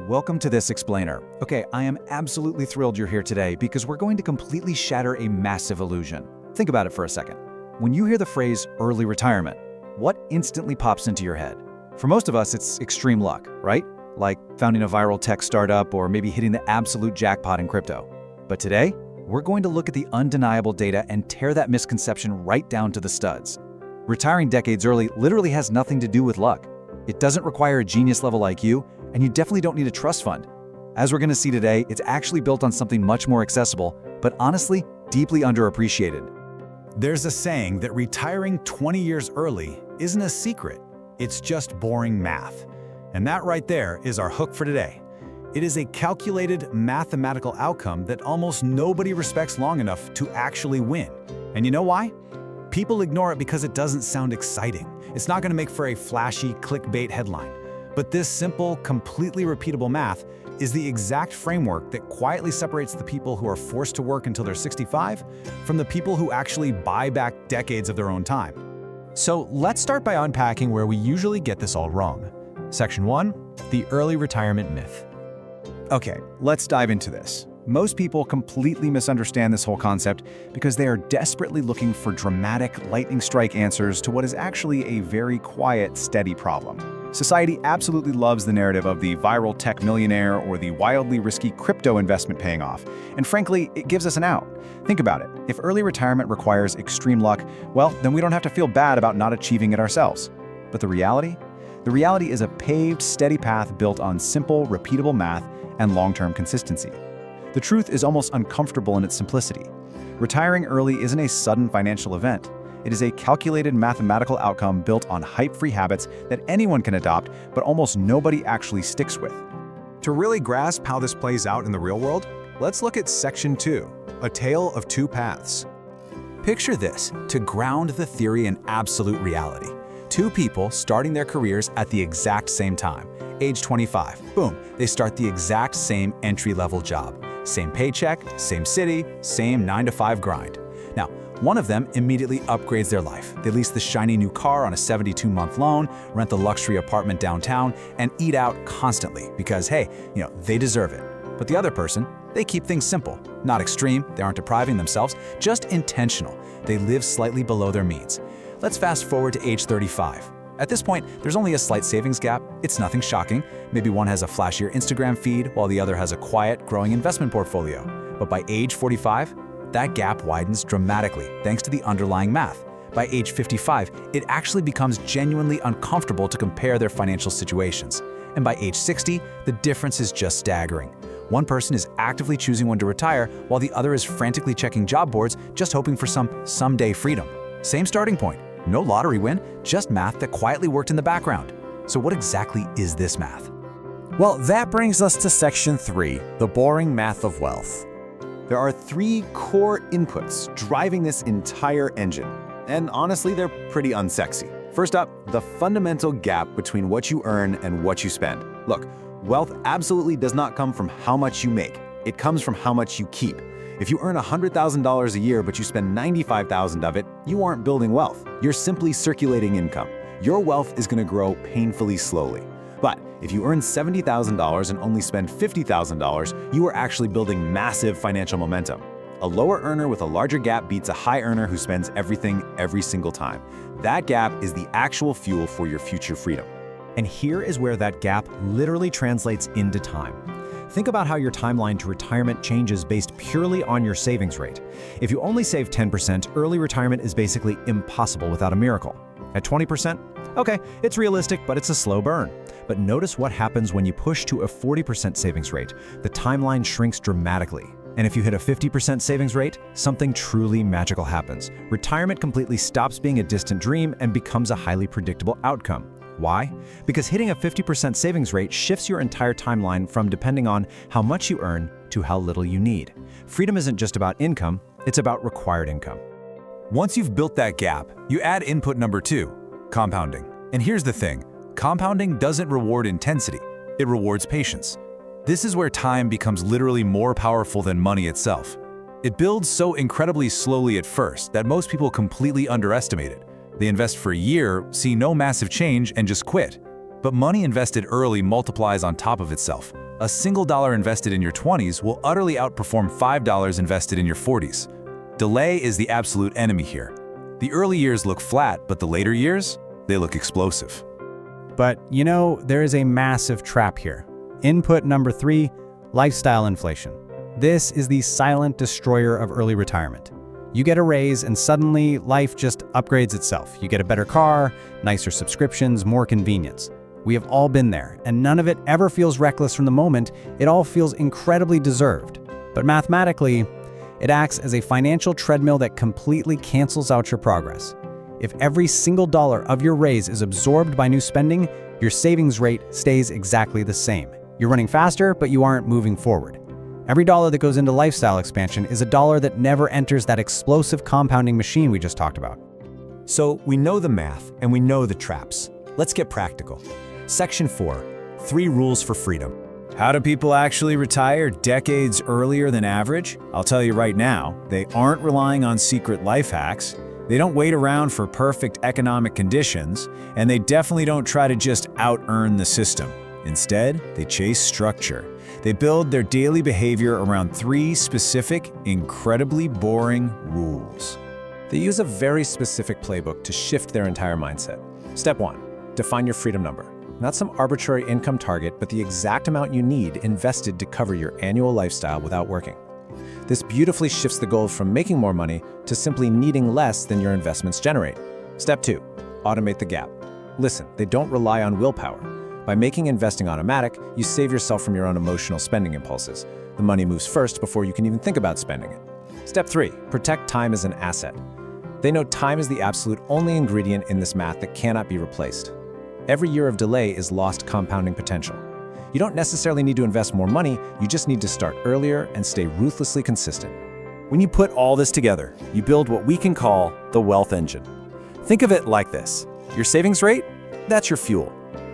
welcome to this explainer. Okay, I am absolutely thrilled you're here today because we're going to completely shatter a massive illusion. Think about it for a second. When you hear the phrase early retirement, what instantly pops into your head? For most of us, it's extreme luck, right? Like founding a viral tech startup or maybe hitting the absolute jackpot in crypto. But today, we're going to look at the undeniable data and tear that misconception right down to the studs. Retiring decades early literally has nothing to do with luck. It doesn't require a genius-level IQ, and you definitely don't need a trust fund. As we're going to see today, it's actually built on something much more accessible, but honestly, deeply underappreciated. There's a saying that retiring 20 years early isn't a secret, it's just boring math. And that right there is our hook for today. It is a calculated mathematical outcome that almost nobody respects long enough to actually win. And you know why? People ignore it because it doesn't sound exciting. It's not going to make for a flashy clickbait headline. But this simple, completely repeatable math is the exact framework that quietly separates the people who are forced to work until they're 65 from the people who actually buy back decades of their own time. So let's start by unpacking where we usually get this all wrong. Section 1, the early retirement myth. Okay, let's dive into this. Most people completely misunderstand this whole concept because they are desperately looking for dramatic, lightning strike answers to what is actually a very quiet, steady problem. Society absolutely loves the narrative of the viral tech millionaire or the wildly risky crypto investment paying off. And frankly, it gives us an out. Think about it. If early retirement requires extreme luck, well, then we don't have to feel bad about not achieving it ourselves. But the reality? The reality is a paved, steady path built on simple, repeatable math and long-term consistency. The truth is almost uncomfortable in its simplicity. Retiring early isn't a sudden financial event. It is a calculated mathematical outcome built on hype-free habits that anyone can adopt, but almost nobody actually sticks with. To really grasp how this plays out in the real world, let's look at Section 2, a tale of two paths. Picture this, to ground the theory in absolute reality. Two people starting their careers at the exact same time. Age 25, boom, they start the exact same entry-level job. Same paycheck, same city, same 9-to-5 grind. Now, one of them immediately upgrades their life. They lease the shiny new car on a 72-month loan, rent the luxury apartment downtown, and eat out constantly because, hey, they deserve it. But the other person, they keep things simple. Not extreme, they aren't depriving themselves, just intentional. They live slightly below their means. Let's fast forward to age 35. At this point, there's only a slight savings gap. It's nothing shocking. Maybe one has a flashier Instagram feed while the other has a quiet, growing investment portfolio. But by age 45, that gap widens dramatically thanks to the underlying math. By age 55, it actually becomes genuinely uncomfortable to compare their financial situations. And by age 60, the difference is just staggering. One person is actively choosing when to retire while the other is frantically checking job boards, just hoping for some someday freedom. Same starting point. No lottery win, just math that quietly worked in the background. So what exactly is this math? Well, that brings us to Section 3, the boring math of wealth. There are three core inputs driving this entire engine. And honestly, they're pretty unsexy. First up, the fundamental gap between what you earn and what you spend. Look, wealth absolutely does not come from how much you make. It comes from how much you keep. If you earn $100,000 a year but you spend $95,000 of it, you aren't building wealth. You're simply circulating income. Your wealth is going to grow painfully slowly. But if you earn $70,000 and only spend $50,000, you are actually building massive financial momentum. A lower earner with a larger gap beats a high earner who spends everything every single time. That gap is the actual fuel for your future freedom. And here is where that gap literally translates into time. Think about how your timeline to retirement changes based purely on your savings rate. If you only save 10%, early retirement is basically impossible without a miracle. At 20%, okay, it's realistic, but it's a slow burn. But notice what happens when you push to a 40% savings rate. The timeline shrinks dramatically. And if you hit a 50% savings rate, something truly magical happens. Retirement completely stops being a distant dream and becomes a highly predictable outcome. Why? Because hitting a 50% savings rate shifts your entire timeline from depending on how much you earn to how little you need. Freedom isn't just about income, it's about required income. Once you've built that gap, you add input number 2, compounding. And here's the thing, compounding doesn't reward intensity, it rewards patience. This is where time becomes literally more powerful than money itself. It builds so incredibly slowly at first that most people completely underestimate it. They invest for a year, see no massive change, and just quit. But money invested early multiplies on top of itself. A single dollar invested in your 20s will utterly outperform $5 invested in your 40s. Delay is the absolute enemy here. The early years look flat, but the later years, they look explosive. But you know, there is a massive trap here. Input number 3, lifestyle inflation. This is the silent destroyer of early retirement. You get a raise and suddenly life just upgrades itself. You get a better car, nicer subscriptions, more convenience. We have all been there, and none of it ever feels reckless from the moment. It all feels incredibly deserved. But mathematically, it acts as a financial treadmill that completely cancels out your progress. If every single dollar of your raise is absorbed by new spending, your savings rate stays exactly the same. You're running faster, but you aren't moving forward. Every dollar that goes into lifestyle expansion is a dollar that never enters that explosive compounding machine we just talked about. So we know the math and we know the traps. Let's get practical. Section 4, 3 rules for freedom. How do people actually retire decades earlier than average? I'll tell you right now, they aren't relying on secret life hacks. They don't wait around for perfect economic conditions, and they definitely don't try to just out-earn the system. Instead, they chase structure. They build their daily behavior around 3 specific, incredibly boring rules. They use a very specific playbook to shift their entire mindset. Step 1, define your freedom number. Not some arbitrary income target, but the exact amount you need invested to cover your annual lifestyle without working. This beautifully shifts the goal from making more money to simply needing less than your investments generate. Step 2, automate the gap. Listen, they don't rely on willpower. By making investing automatic, you save yourself from your own emotional spending impulses. The money moves first before you can even think about spending it. Step 3, protect time as an asset. They know time is the absolute only ingredient in this math that cannot be replaced. Every year of delay is lost compounding potential. You don't necessarily need to invest more money, you just need to start earlier and stay ruthlessly consistent. When you put all this together, you build what we can call the wealth engine. Think of it like this. Your savings rate? That's your fuel.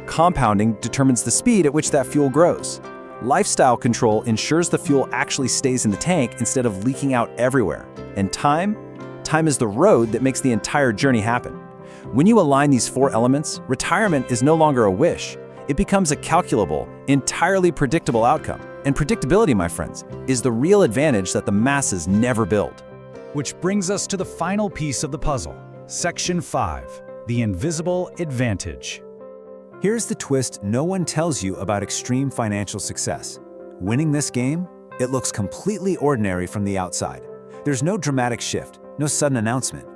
Compounding determines the speed at which that fuel grows. Lifestyle control ensures the fuel actually stays in the tank instead of leaking out everywhere. And time? Time is the road that makes the entire journey happen. When you align these 4 elements, retirement is no longer a wish. It becomes a calculable, entirely predictable outcome. And predictability, my friends, is the real advantage that the masses never build. Which brings us to the final piece of the puzzle. Section 5, the invisible advantage. Here's the twist no one tells you about extreme financial success. Winning this game, it looks completely ordinary from the outside. There's no dramatic shift, no sudden announcement.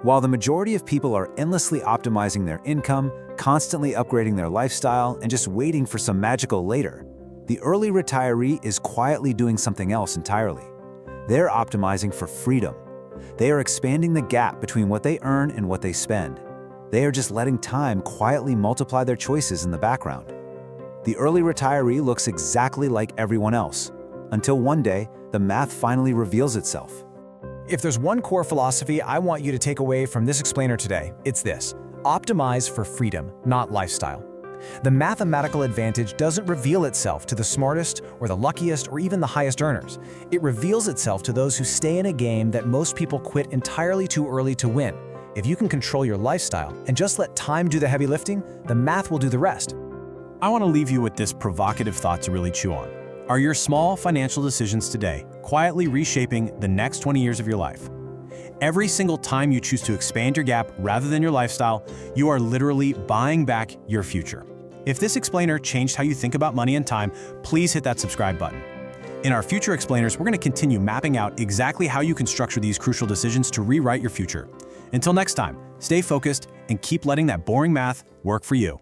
While the majority of people are endlessly optimizing their income, constantly upgrading their lifestyle, and just waiting for some magical later, the early retiree is quietly doing something else entirely. They're optimizing for freedom. They are expanding the gap between what they earn and what they spend. They are just letting time quietly multiply their choices in the background. The early retiree looks exactly like everyone else, until one day, the math finally reveals itself. If there's one core philosophy I want you to take away from this explainer today, it's this: optimize for freedom, not lifestyle. The mathematical advantage doesn't reveal itself to the smartest or the luckiest or even the highest earners. It reveals itself to those who stay in a game that most people quit entirely too early to win. If you can control your lifestyle and just let time do the heavy lifting, the math will do the rest. I want to leave you with this provocative thought to really chew on. Are your small financial decisions today quietly reshaping the next 20 years of your life? Every single time you choose to expand your gap rather than your lifestyle, you are literally buying back your future. If this explainer changed how you think about money and time, please hit that subscribe button. In our future explainers, we're going to continue mapping out exactly how you can structure these crucial decisions to rewrite your future. Until next time, stay focused and keep letting that boring math work for you.